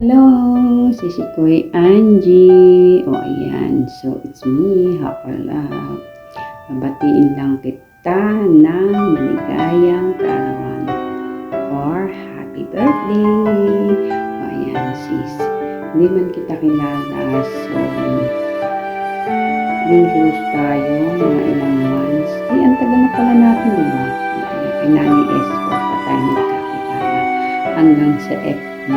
Hello, sisi ko'y Angie. O ayan, so it's me, Hakalab. Babatiin lang kita ng maligayang kaarawan or happy birthday. O ayan sis, hindi man kita kilala, so close tayo mga ilang months. Ang tagal na pala natin, diba? Kay Nani Esco pa tayo nagkakilala hanggang sa FB.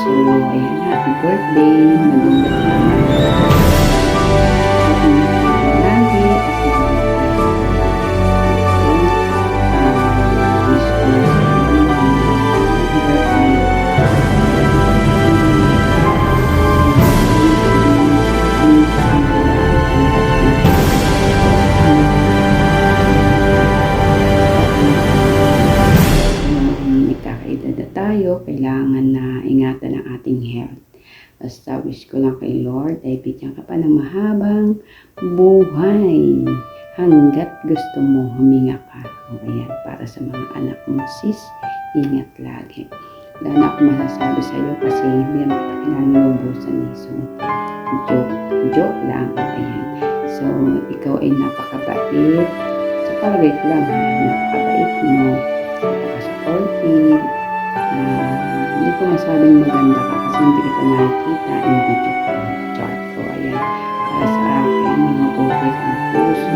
So, ayan, happy birthday. Magulat naman. Lagi at wish ko tayo, kailangan na ingatan ang ating health. Basta wish ko lang kay Lord ay bigyan ka pa ng mahabang buhay hanggat gusto mo huminga ka. O ayan, para sa mga anak mo sis, ingat lagi. Wala na akong masasabi sa iyo kasi hindi naman kita kinalulubusan eh. So, joke lang. Ayan. So, ikaw ay napakabait. Sa palagay ko lang, napakabait mo. Napaka-supportive. Hindi ko masabing maganda ka kasi hindi kita nakikita in video chart ko. Ayan, para sa akin, mabuti ang puso.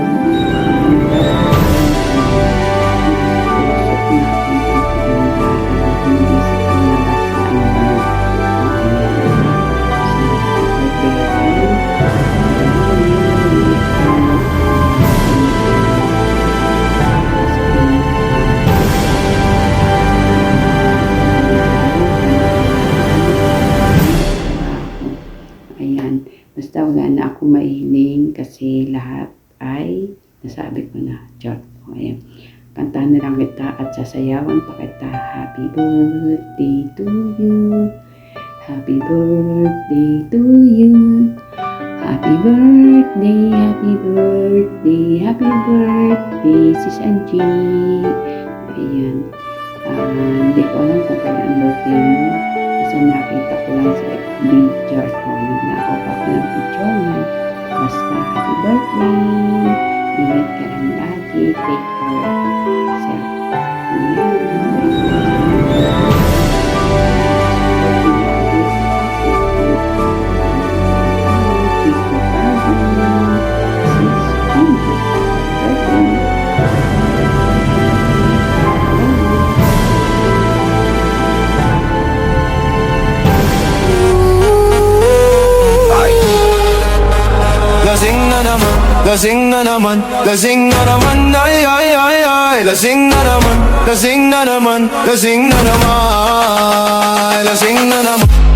Basta wala na ako mahiling kasi lahat ay nasabi ko na. Chot. Ayan. Kantahan na lang kita at sasayawan pa kita. Happy birthday to you. Happy birthday to you. Happy birthday, happy birthday, happy birthday, sis Angie. Ayan. Hindi ko alam kung kailan birthday mo. Kasi nakita ko lang sa FB chart ko. Nako pa ko ng picture mo. Basta happy birthday. Ingat ka lang lagi. Take care of yourself. Lasing na naman, lasing na naman, ay ay ay ay. Lasing na naman, lasing na naman, lasing na naman, lasing na naman.